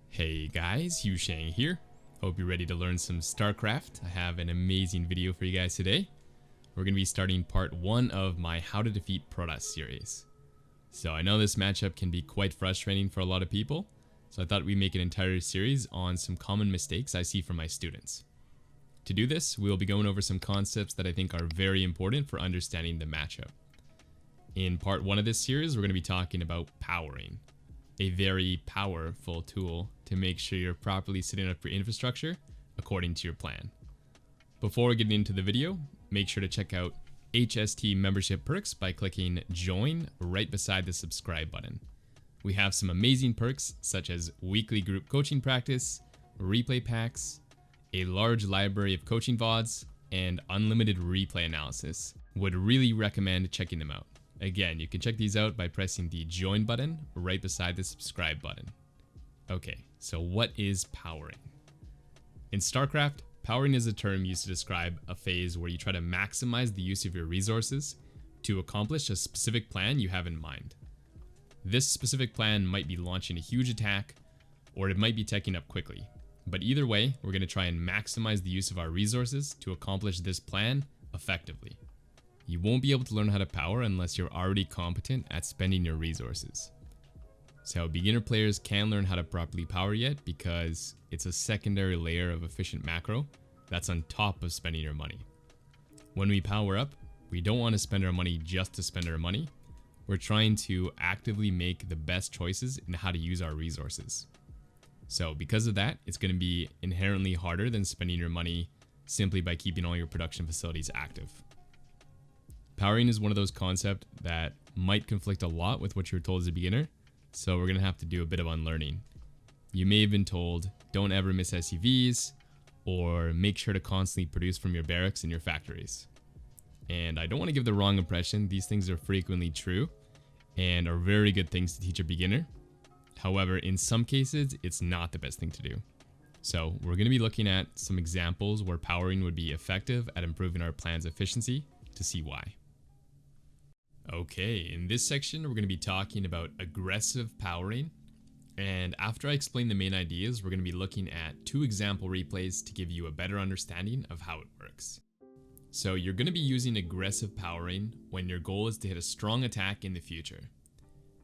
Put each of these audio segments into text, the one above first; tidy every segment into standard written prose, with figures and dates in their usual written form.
Hey guys, HuShang here. Hope you're ready to learn some Starcraft. I have an amazing video for you guys today. We're going to be starting part 1 of my How to Defeat Protoss series. So I know this matchup can be quite frustrating for a lot of people, so I thought we'd make an entire series on some common mistakes I see from my students. To do this, we'll be going over some concepts that I think are very important for understanding the matchup. In part 1 of this series, we're going to be talking about powering, a very powerful tool to make sure you're properly setting up your infrastructure according to your plan. Before getting into the video, make sure to check out HST membership perks by clicking join right beside the subscribe button. We have some amazing perks such as weekly group coaching practice, replay packs, a large library of coaching VODs, and unlimited replay analysis. Would really recommend checking them out. Again, you can check these out by pressing the join button right beside the subscribe button. Okay, so what is powering? In Starcraft, powering is a term used to describe a phase where you try to maximize the use of your resources to accomplish a specific plan you have in mind. This specific plan might be launching a huge attack, or it might be teching up quickly. But either way, we're going to try and maximize the use of our resources to accomplish this plan effectively. You won't be able to learn how to power unless you're already competent at spending your resources. So beginner players can learn how to properly power yet because it's a secondary layer of efficient macro that's on top of spending your money. When we power up, we don't want to spend our money just to spend our money. We're trying to actively make the best choices in how to use our resources. So because of that, it's going to be inherently harder than spending your money simply by keeping all your production facilities active. Powering is one of those concepts that might conflict a lot with what you were told as a beginner, so we're going to have to do a bit of unlearning. You may have been told, don't ever miss SCVs, or make sure to constantly produce from your barracks and your factories. And I don't want to give the wrong impression, these things are frequently true, and are very good things to teach a beginner. However, in some cases, it's not the best thing to do. So we're going to be looking at some examples where powering would be effective at improving our plan's efficiency to see why. Okay, in this section, we're going to be talking about aggressive powering. And after I explain the main ideas, we're going to be looking at 2 example replays to give you a better understanding of how it works. So you're going to be using aggressive powering when your goal is to hit a strong attack in the future.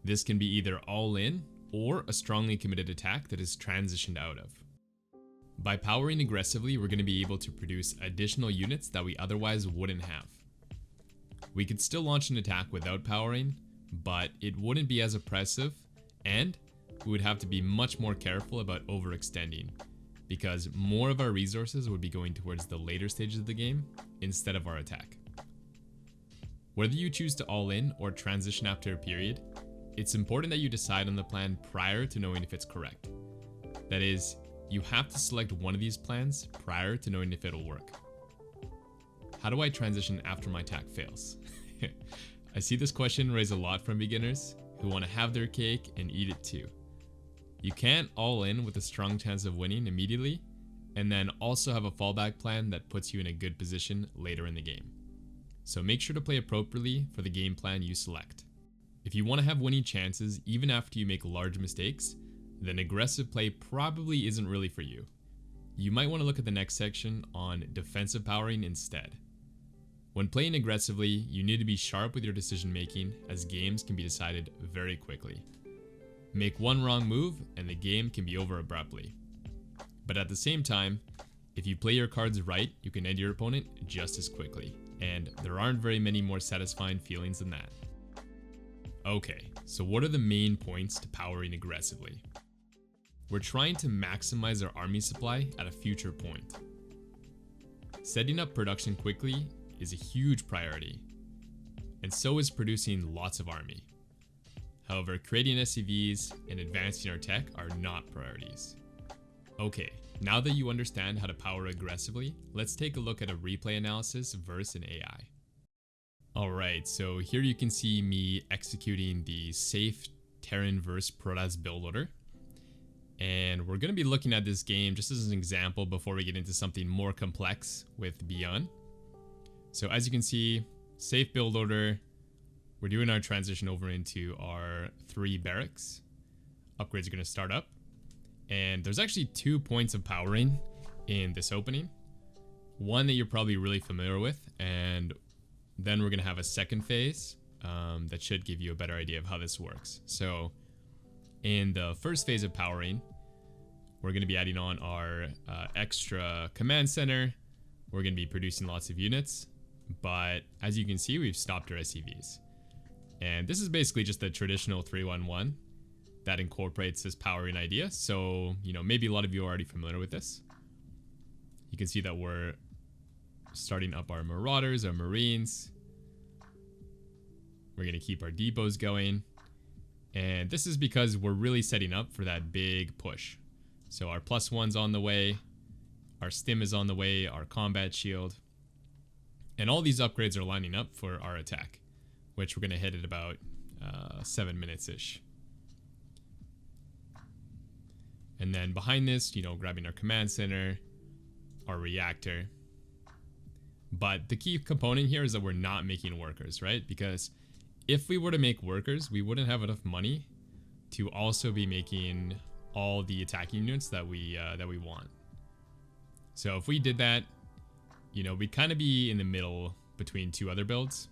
This can be either all in or a strongly committed attack that is transitioned out of. By powering aggressively, we're going to be able to produce additional units that we otherwise wouldn't have. We could still launch an attack without powering, but it wouldn't be as oppressive, and we would have to be much more careful about overextending, because more of our resources would be going towards the later stages of the game instead of our attack. Whether you choose to all in or transition after a period, it's important that you decide on the plan prior to knowing if it's correct. That is, you have to select one of these plans prior to knowing if it'll work. How do I transition after my attack fails? I see this question raised a lot from beginners who want to have their cake and eat it too. You can't all in with a strong chance of winning immediately, and then also have a fallback plan that puts you in a good position later in the game. So make sure to play appropriately for the game plan you select. If you want to have winning chances even after you make large mistakes, then aggressive play probably isn't really for you. You might want to look at the next section on defensive powering instead. When playing aggressively, you need to be sharp with your decision making, as games can be decided very quickly. Make one wrong move and the game can be over abruptly. But at the same time, if you play your cards right, you can end your opponent just as quickly, and there aren't very many more satisfying feelings than that. Okay, so what are the main points to powering aggressively? We're trying to maximize our army supply at a future point. Setting up production quickly is a huge priority, and so is producing lots of army. However, creating SCVs and advancing our tech are not priorities. Okay, now that you understand how to power aggressively, let's take a look at a replay analysis versus an AI. Alright, so here you can see me executing the safe Terran vs Protoss build order. And we're going to be looking at this game just as an example before we get into something more complex with Byun. So as you can see, safe build order, we're doing our transition over into our 3 barracks. Upgrades are going to start up. And there's actually 2 points of powering in this opening. One that you're probably really familiar with, and then we're going to have a second phase that should give you a better idea of how this works. So in the first phase of powering, we're going to be adding on our extra command center. We're going to be producing lots of units, but as you can see, we've stopped our SCVs. And this is basically just the traditional 311 that incorporates this powering idea. So, you know, maybe a lot of you are already familiar with this. You can see that we're starting up our Marauders, our Marines. We're going to keep our depots going. And this is because we're really setting up for that big push. So our +1's on the way. Our stim is on the way. Our combat shield. And all these upgrades are lining up for our attack, which we're going to hit at about 7 minutes-ish. And then behind this, you know, grabbing our command center, our reactor. But the key component here is that we're not making workers, right? Because if we were to make workers, we wouldn't have enough money to also be making all the attacking units that we want. So if we did that, you know, we'd kind of be in the middle between 2 other builds.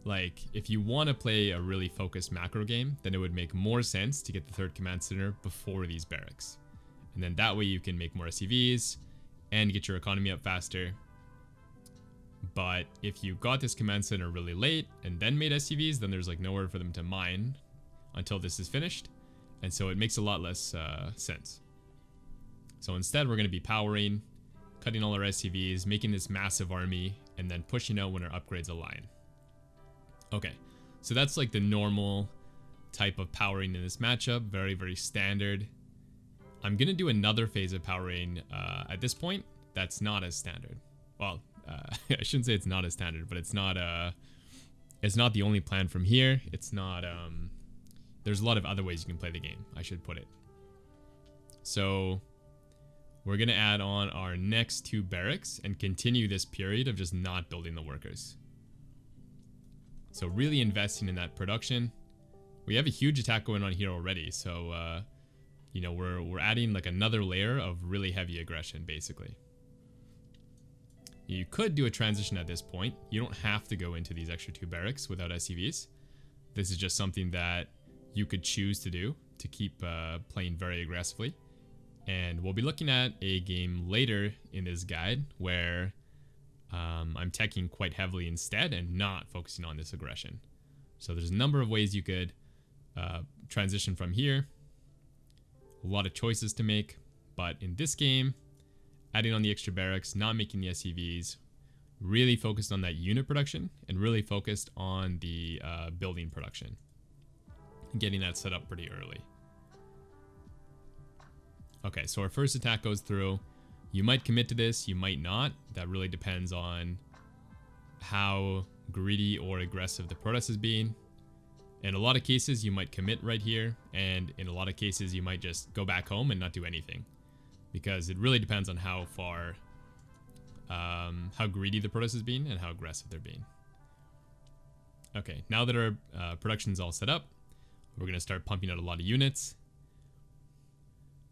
Like, if you want to play a really focused macro game, then it would make more sense to get the 3rd command center before these barracks. And then that way you can make more SCVs and get your economy up faster. But if you got this command center really late and then made SCVs, then there's like nowhere for them to mine until this is finished. And so it makes a lot less sense. So instead, we're going to be powering, cutting all our SCVs, making this massive army, and then pushing out when our upgrades align. Okay, so that's like the normal type of powering in this matchup. Very, very standard. I'm going to do another phase of powering at this point that's not as standard. Well, I shouldn't say it's not as standard, but it's not the only plan from here. It's not, there's a lot of other ways you can play the game, I should put it. So we're going to add on our next 2 barracks and continue this period of just not building the workers. So really investing in that production. We have a huge attack going on here already. So, you know, we're adding like another layer of really heavy aggression, basically. You could do a transition at this point. You don't have to go into these extra 2 barracks without SCVs. This is just something that you could choose to do to keep playing very aggressively. And we'll be looking at a game later in this guide where I'm teching quite heavily instead and not focusing on this aggression. So there's a number of ways you could transition from here. A lot of choices to make, but in this game, adding on the extra barracks, not making the SCVs, really focused on that unit production and really focused on the building production. Getting that set up pretty early. Okay, so our first attack goes through. You might commit to this, you might not. That really depends on how greedy or aggressive the Protoss is being. In a lot of cases, you might commit right here, and in a lot of cases, you might just go back home and not do anything. Because it really depends on how far, how greedy the Protoss is being and how aggressive they're being. Okay, now that our production's all set up, we're going to start pumping out a lot of units.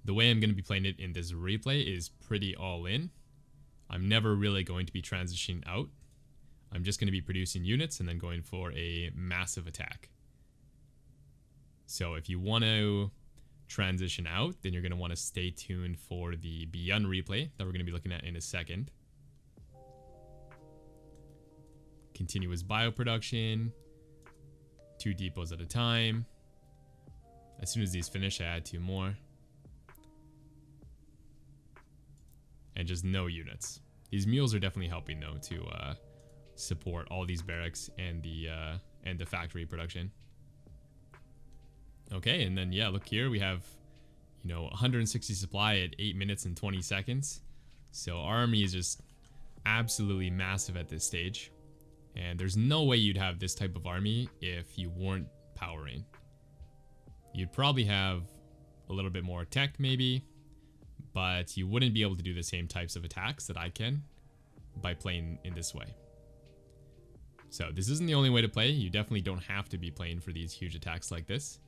The way I'm going to be playing it in this replay is pretty all in. I'm never really going to be transitioning out. I'm just going to be producing units and then going for a massive attack. So if you want to transition out, then you're going to want to stay tuned for the Byun replay that we're going to be looking at in a second. Continuous bioproduction, 2 depots at a time. As soon as these finish, I add 2 more. And just no units. These mules are definitely helping though to support all these barracks and the factory production. Okay, and then yeah, look here, we have, you know, 160 supply at 8 minutes and 20 seconds. So our army is just absolutely massive at this stage. And there's no way you'd have this type of army if you weren't powering. You'd probably have a little bit more tech maybe, but you wouldn't be able to do the same types of attacks that I can by playing in this way. So this isn't the only way to play. You definitely don't have to be playing for these huge attacks like this.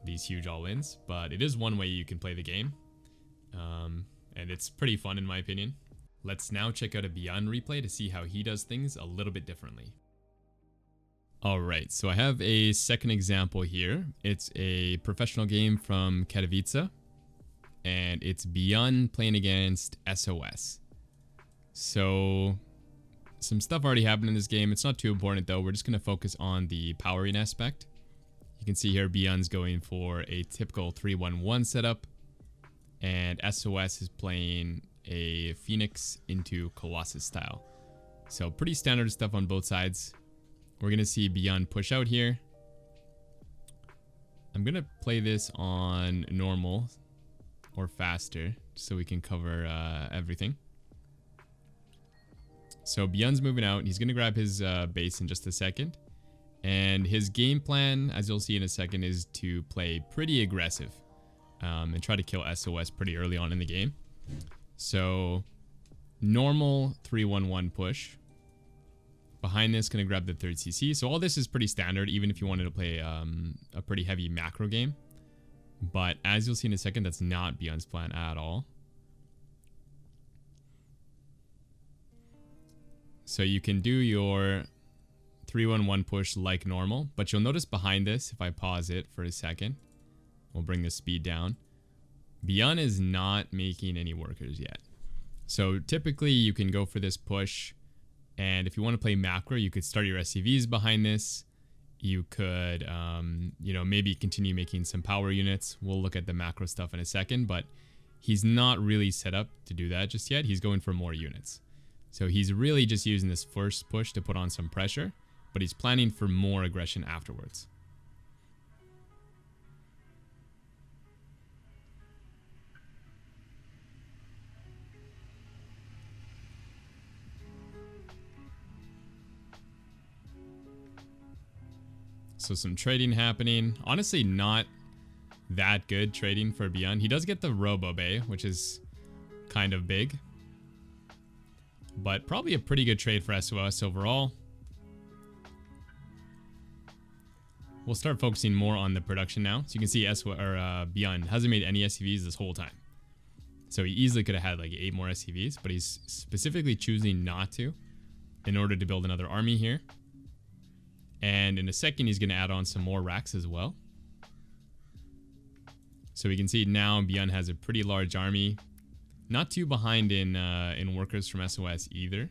these huge all-ins, but it is one way you can play the game. And it's pretty fun in my opinion. Let's now check out a Byun replay to see how he does things a little bit differently. Alright, so I have a second example here. It's a professional game from Katowice, and it's Byun playing against SOS. So, some stuff already happened in this game. It's not too important though. We're just going to focus on the powering aspect. You can see here Byun's going for a typical 3-1-1 setup, and SOS is playing a Phoenix into Colossus style. So pretty standard stuff on both sides. We're going to see Byun push out here. I'm going to play this on normal or faster so we can cover everything. So Byun's moving out. He's going to grab his base in just a second. And his game plan, as you'll see in a second, is to play pretty aggressive and try to kill SOS pretty early on in the game. So normal 3-1-1 push. Behind this, going to grab the third CC. So all this is pretty standard, even if you wanted to play a pretty heavy macro game. But as you'll see in a second, that's not Byun's plan at all. So you can do your 3-1-1 push like normal, but you'll notice behind this, if I pause it for a second, we'll bring the speed down. Byun is not making any workers yet. So typically you can go for this push, and if you want to play macro, you could start your SCVs behind this. You could, you know, maybe continue making some power units. We'll look at the macro stuff in a second, but he's not really set up to do that just yet. He's going for more units. So he's really just using this first push to put on some pressure, but he's planning for more aggression afterwards. So some trading happening. Honestly, not that good trading for Byun. He does get the Robo Bay, which is kind of big, but probably a pretty good trade for SOS overall. We'll start focusing more on the production now. So you can see Byun hasn't made any SCVs this whole time. So he easily could have had like 8 more SCVs, but he's specifically choosing not to in order to build another army here. And in a second, he's going to add on some more racks as well. So we can see now Byun has a pretty large army. Not too behind in workers from SOS either.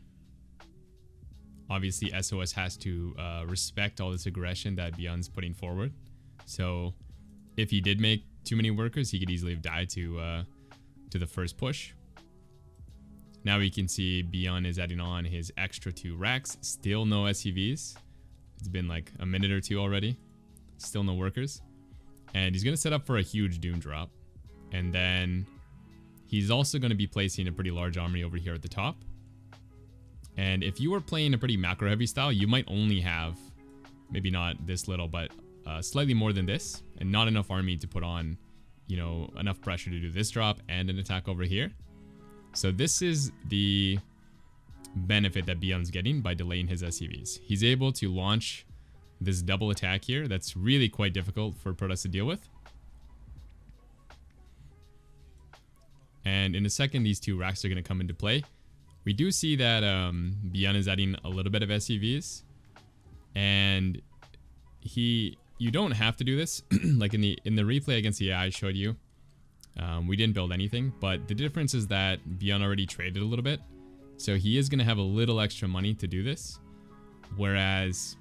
Obviously, SOS has to respect all this aggression that Byun's putting forward. So if he did make too many workers, he could easily have died to the first push. Now we can see Byun is adding on his extra 2 racks. Still no SCVs. It's been like a minute or 2 already. Still no workers. And he's going to set up for a huge Doom drop. And then he's also going to be placing a pretty large army over here at the top. And if you were playing a pretty macro heavy style, you might only have, maybe not this little, but slightly more than this. And not enough army to put on, you know, enough pressure to do this drop and an attack over here. So this is the benefit that Byun's getting by delaying his SCVs. He's able to launch this double attack here that's really quite difficult for Protoss to deal with. And in a second, these 2 racks are going to come into play. We do see that Byun is adding a little bit of SCVs, and you don't have to do this. Like in the replay against the AI I showed you, we didn't build anything, but the difference is that Byun already traded a little bit. So he is going to have a little extra money to do this. Whereas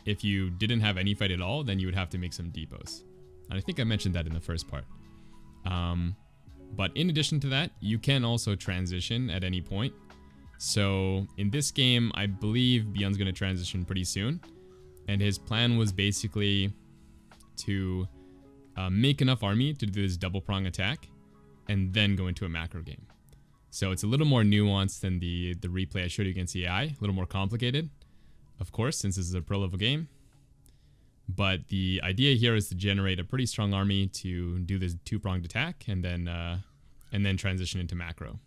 if you didn't have any fight at all, then you would have to make some depots. And I think I mentioned that in the first part. But in addition to that, you can also transition at any point. So in this game, I believe Byun's going to transition pretty soon. And his plan was basically to make enough army to do this double prong attack and then go into a macro game. So it's a little more nuanced than the replay I showed you against the AI. A little more complicated, of course, since this is a pro level game. But the idea here is to generate a pretty strong army to do this 2-pronged attack and then transition into macro.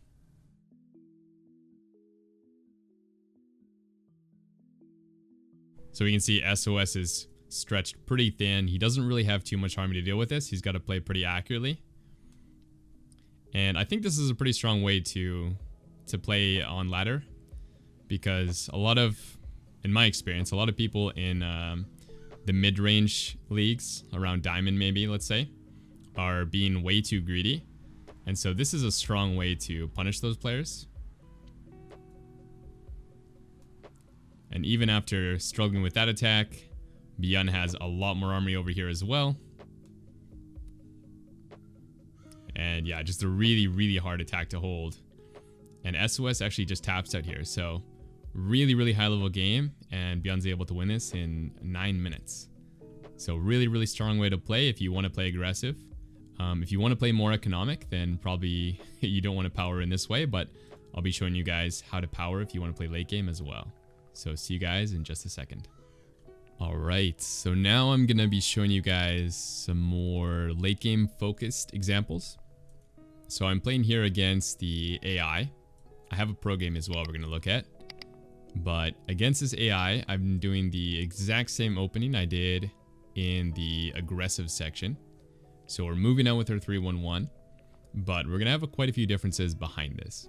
So we can see SOS is stretched pretty thin. He doesn't really have too much army to deal with this. He's got to play pretty accurately. And I think this is a pretty strong way to play on ladder, because a lot of, in my experience, a lot of people in the mid-range leagues, around diamond maybe, let's say, are being way too greedy. And so this is a strong way to punish those players. And even after struggling with that attack, Byun has a lot more army over here as well. And yeah, just a really, really hard attack to hold. And SOS actually just taps out here. So really, really high level game. And Byun's able to win this in 9 minutes. So really, really strong way to play if you want to play aggressive. If you want to play more economic, then probably you don't want to power in this way. But I'll be showing you guys how to power if you want to play late game as well. So see you guys in just a second. Alright, so now I'm going to be showing you guys some more late game focused examples. So I'm playing here against the AI. I have a pro game as well we're going to look at. But against this AI, I'm doing the exact same opening I did in the aggressive section. So we're moving out with our 3-1-1, but we're going to have quite a few differences behind this.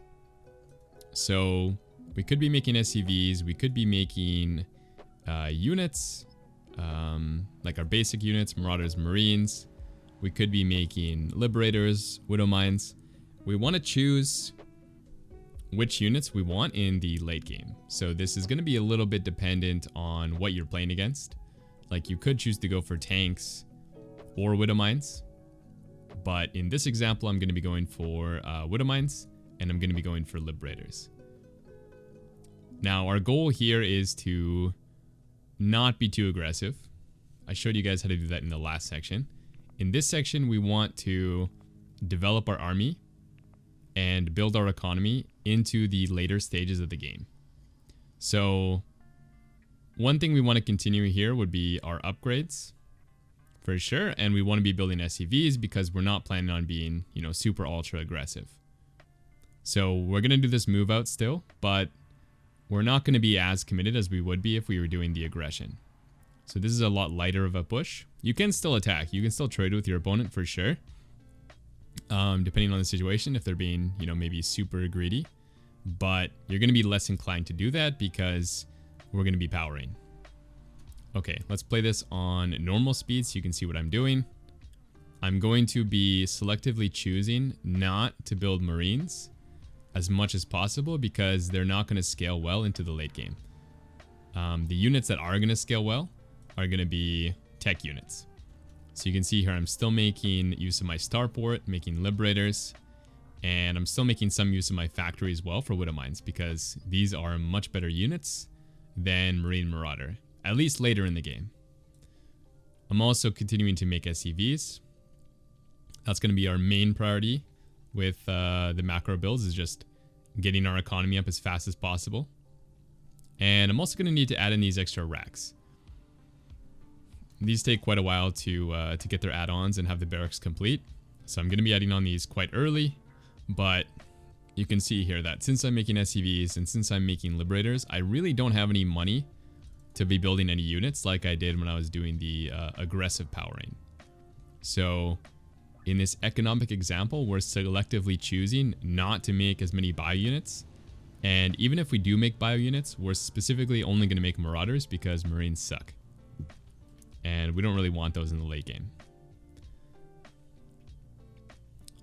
So we could be making SCVs, we could be making units, like our basic units, Marauders, Marines. We could be making Liberators, Widow Mines. We want to choose which units we want in the late game. So this is going to be a little bit dependent on what you're playing against. Like you could choose to go for tanks or Widow Mines. But in this example, I'm going to be going for Widow Mines, and I'm going to be going for Liberators. Now, our goal here is to not be too aggressive. I showed you guys how to do that in the last section. In this section, we want to develop our army and build our economy into the later stages of the game. So one thing we want to continue here would be our upgrades for sure. And we want to be building SCVs because we're not planning on being, you know, super ultra aggressive. So we're going to do this move out still, but we're not going to be as committed as we would be if we were doing the aggression. So this is a lot lighter of a push. You can still attack. You can still trade with your opponent for sure. Depending on the situation, if they're being, you know, maybe super greedy. But you're going to be less inclined to do that because we're going to be powering. Okay, let's play this on normal speed so you can see what I'm doing. I'm going to be selectively choosing not to build Marines as much as possible because they're not going to scale well into the late game. The units that are going to scale well are going to be tech units. So you can see here I'm still making use of my starport, making Liberators, and I'm still making some use of my factory as well for Widow Mines because these are much better units than Marine Marauder, at least later in the game. I'm also continuing to make SCVs. That's going to be our main priority with the macro builds, is just getting our economy up as fast as possible. And I'm also going to need to add in these extra racks. These take quite a while to get their add-ons and have the barracks complete. So I'm going to be adding on these quite early. But you can see here that since I'm making SCVs and since I'm making Liberators, I really don't have any money to be building any units like I did when I was doing the aggressive powering. So in this economic example, we're selectively choosing not to make as many bio units. And even if we do make bio units, we're specifically only going to make Marauders because Marines suck. And we don't really want those in the late game.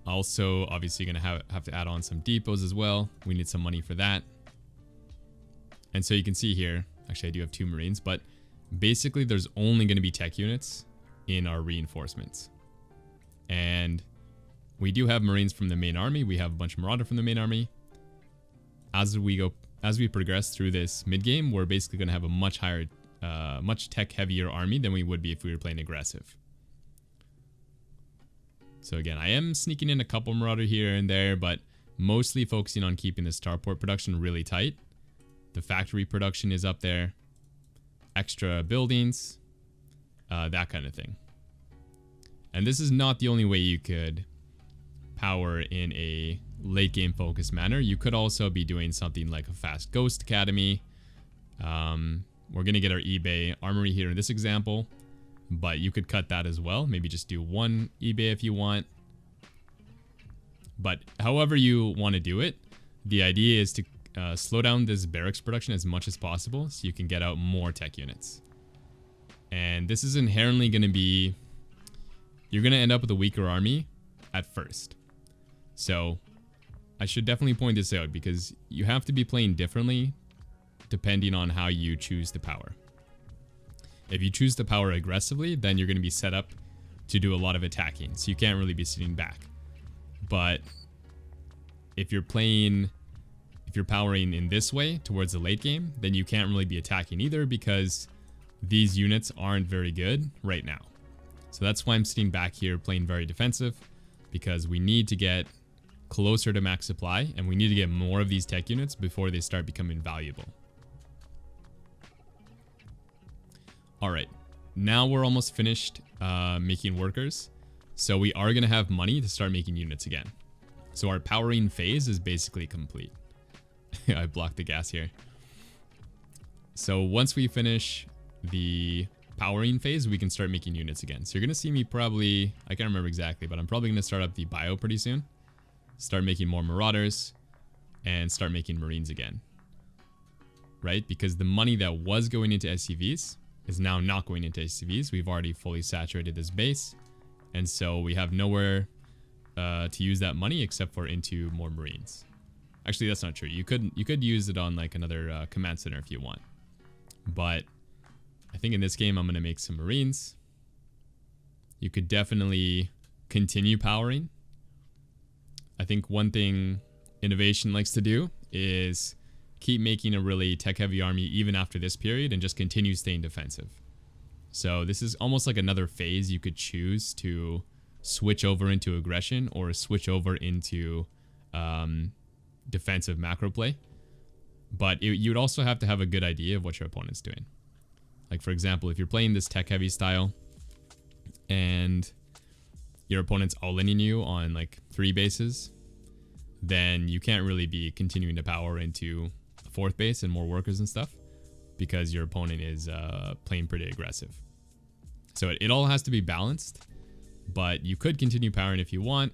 Also, obviously, going to have to add on some depots as well. We need some money for that. And so you can see here, actually I do have 2 Marines, but basically there's only going to be tech units in our reinforcements. And we do have Marines from the main army. We have a bunch of Marauder from the main army. As we progress through this mid game, we're basically going to have a much higher, much tech heavier army than we would be if we were playing aggressive. So again, I am sneaking in a couple Marauder here and there, but mostly focusing on keeping the starport production really tight. The factory production is up there, extra buildings, that kind of thing. And this is not the only way you could power in a late game focused manner. You could also be doing something like a fast Ghost Academy. We're going to get our eBay armory here in this example. but you could cut that as well. Maybe just do 1 eBay if you want. But however you want to do it, the idea is to slow down this barracks production as much as possible so you can get out more tech units. And this is inherently going to be, you're going to end up with a weaker army at first. So I should definitely point this out because you have to be playing differently depending on how you choose to power. If you choose to power aggressively, then you're going to be set up to do a lot of attacking, so you can't really be sitting back. But if you're powering in this way towards the late game, then you can't really be attacking either because these units aren't very good right now. So that's why I'm sitting back here playing very defensive, because we need to get closer to max supply and we need to get more of these tech units before they start becoming valuable. Alright, now we're almost finished making workers, so we are going to have money to start making units again. So our powering phase is basically complete. I blocked the gas here. So once we finish the powering phase, we can start making units again. So you're going to see me probably, I can't remember exactly, but I'm probably going to start up the bio pretty soon. Start making more marauders and start making marines again. Right? Because the money that was going into SCVs is now not going into SCVs. We've already fully saturated this base. And so we have nowhere to use that money except for into more marines. Actually, that's not true. You could use it on like another command center if you want. But I think in this game, I'm going to make some marines. You could definitely continue powering. I think one thing Innovation likes to do is keep making a really tech-heavy army even after this period and just continue staying defensive. So this is almost like another phase you could choose to switch over into aggression or switch over into defensive macro play. But you'd also have to have a good idea of what your opponent's doing. Like, for example, if you're playing this tech-heavy style and your opponent's all-inning you on like 3 bases, then you can't really be continuing to power into a 4th base and more workers and stuff because your opponent is playing pretty aggressive. So it all has to be balanced, but you could continue powering if you want.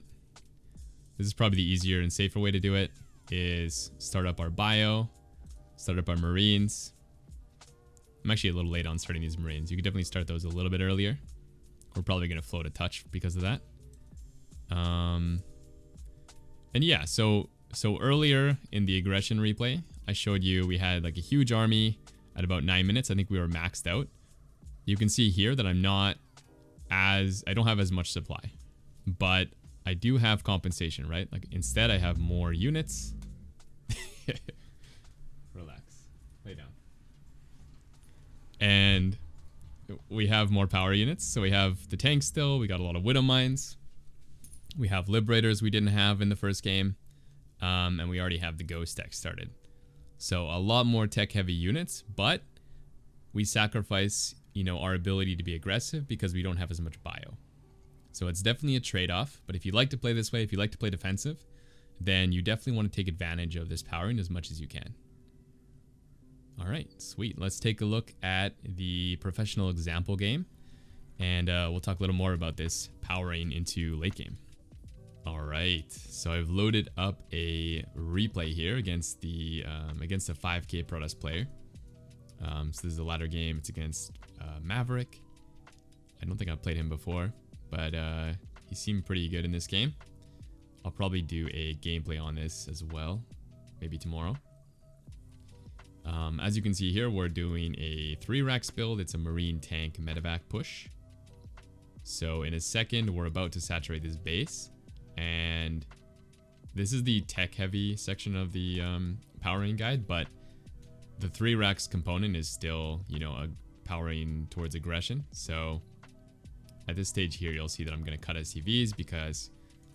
This is probably the easier and safer way to do it, is start up our bio, start up our marines. I'm actually a little late on starting these marines. You could definitely start those a little bit earlier. We're probably going to float a touch because of that. And yeah, so earlier in the aggression replay, I showed you we had like a huge army at about 9 minutes. I think we were maxed out. You can see here that I don't have as much supply, but I do have compensation, right? Like instead I have more units. Relax, lay down. And we have more power units. So we have the tanks still, we got a lot of widow mines. We have liberators we didn't have in the first game. And we already have the ghost tech started. So a lot more tech heavy units, but we sacrifice, our ability to be aggressive because we don't have as much bio. So it's definitely a trade-off, but if you like to play this way, if you like to play defensive, then you definitely want to take advantage of this powering as much as you can. All right, sweet. Let's take a look at the professional example game, and we'll talk a little more about this powering into late game. All right, so I've loaded up a replay here against the against a 5K Protoss player. So this is a ladder game. It's against Maverick. I don't think I've played him before, but he seemed pretty good in this game. I'll probably do a gameplay on this as well, maybe tomorrow. As you can see here, we're doing a 3-racks build. It's a marine tank medevac push. So in a second, we're about to saturate this base. And this is the tech heavy section of the powering guide, but the 3-racks component is still, powering towards aggression. So at this stage here, you'll see that I'm going to cut SCVs because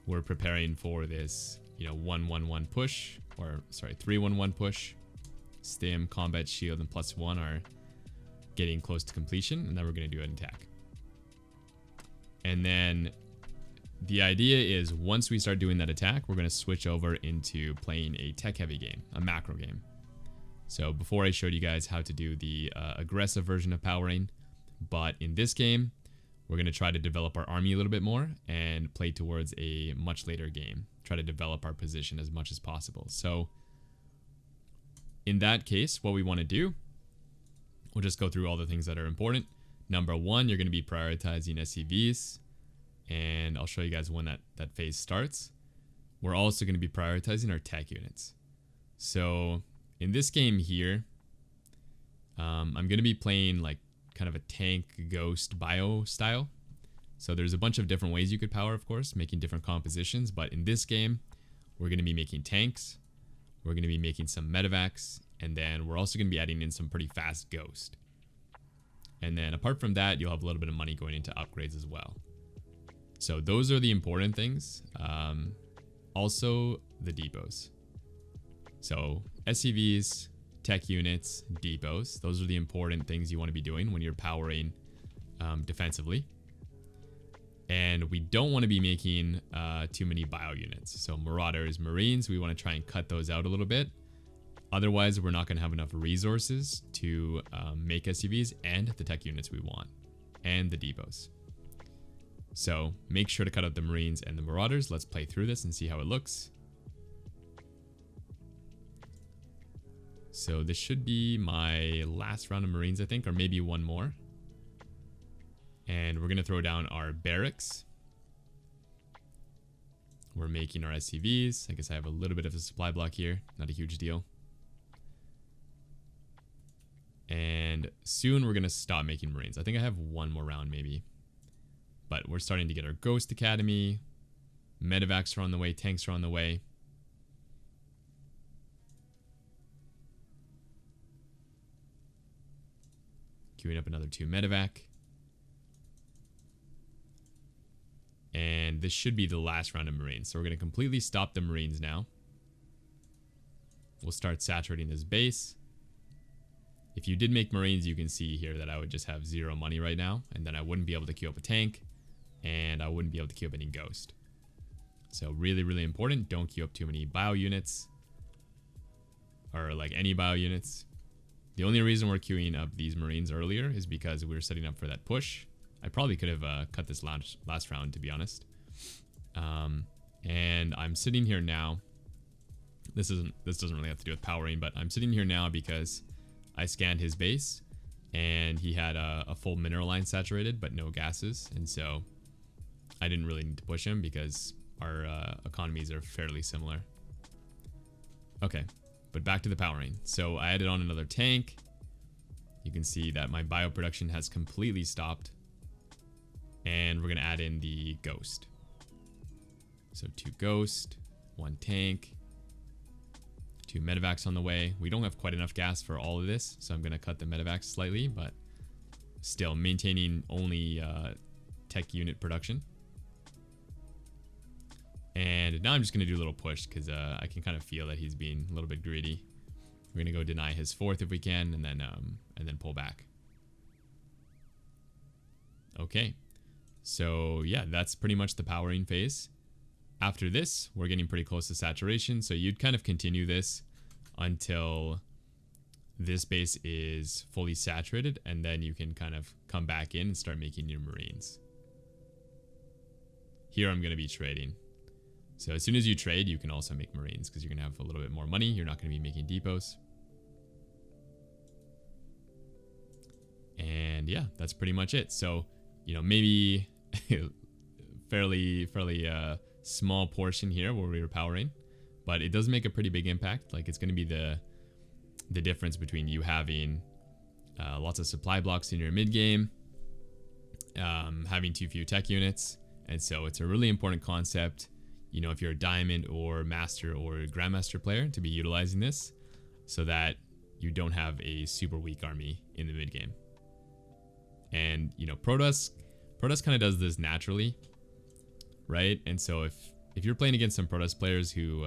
we're preparing for this, 1-1-1 push, or sorry, 3-1-1 push. Stim, combat, shield, and +1 are getting close to completion, and then we're going to do an attack. And then the idea is once we start doing that attack, we're going to switch over into playing a tech-heavy game, a macro game. So before I showed you guys how to do the aggressive version of powering, but in this game, we're going to try to develop our army a little bit more and play towards a much later game. Try to develop our position as much as possible. So in that case, what we want to do, we'll just go through all the things that are important. Number one, you're going to be prioritizing SCVs, and I'll show you guys when that phase starts. We're also going to be prioritizing our tech units. So in this game here, I'm going to be playing like kind of a tank ghost bio style. So there's a bunch of different ways you could power, of course, making different compositions. But in this game, we're going to be making tanks. We're going to be making some medevacs. And then we're also going to be adding in some pretty fast ghost. And then apart from that, you'll have a little bit of money going into upgrades as well. So those are the important things. Also the depots. So SCVs, tech units, depots. Those are the important things you want to be doing when you're powering defensively. And we don't want to be making too many bio units. So Marauders, Marines, we want to try and cut those out a little bit. Otherwise, we're not going to have enough resources to make SCVs and the tech units we want. And the depots. So make sure to cut out the Marines and the Marauders. Let's play through this and see how it looks. So this should be my last round of Marines, I think, or maybe one more. And we're going to throw down our barracks. We're making our SCVs. I guess I have a little bit of a supply block here. Not a huge deal. And soon we're going to stop making Marines. I think I have one more round maybe. But we're starting to get our Ghost Academy. Medevacs are on the way. Tanks are on the way. Queuing up another 2 medevac. And this should be the last round of Marines. So we're going to completely stop the Marines now. We'll start saturating this base. If you did make Marines, you can see here that I would just have 0 money right now. And then I wouldn't be able to queue up a tank. And I wouldn't be able to queue up any Ghost. So really, really important. Don't queue up too many bio units. Or like any bio units. The only reason we're queuing up these Marines earlier is because we were setting up for that push. I probably could have cut this last round, to be honest. And I'm sitting here now. This doesn't really have to do with powering, but I'm sitting here now because I scanned his base and he had a full mineral line saturated, but no gases. And so I didn't really need to push him because our economies are fairly similar. Okay, but back to the powering. So I added on another tank. You can see that my bio production has completely stopped. And we're going to add in the Ghost. So 2 Ghost, 1 tank, 2 medevacs on the way. We don't have quite enough gas for all of this, so I'm going to cut the medevacs slightly, but still maintaining only tech unit production. And now I'm just going to do a little push because I can kind of feel that he's being a little bit greedy. We're going to go deny his 4th if we can, and then pull back. Okay. So yeah, that's pretty much the powering phase. After this, we're getting pretty close to saturation. So you'd kind of continue this until this base is fully saturated. And then you can kind of come back in and start making your Marines. Here I'm going to be trading. So as soon as you trade, you can also make Marines because you're going to have a little bit more money. You're not going to be making depots. And yeah, that's pretty much it. So, you know, maybe fairly small portion here where we were powering, but it does make a pretty big impact. Like it's going to be the difference between you having lots of supply blocks in your mid game, having too few tech units. And so it's a really important concept, you know, if you're a diamond or master or grandmaster player, to be utilizing this so that you don't have a super weak army in the mid game. And you know, Protoss kind of does this naturally, right? And so if you're playing against some Protoss players who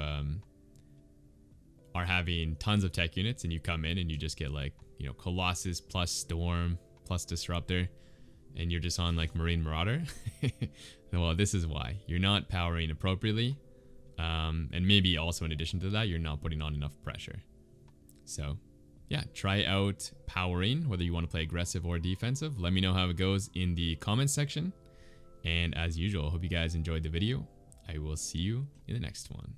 are having tons of tech units and you come in and you just get like, you know, Colossus plus Storm plus Disruptor and you're just on like Marine Marauder, well, this is why. You're not powering appropriately. And maybe also in addition to that, you're not putting on enough pressure. So yeah, try out powering, whether you want to play aggressive or defensive. Let me know how it goes in the comments section. And as usual, I hope you guys enjoyed the video. I will see you in the next one.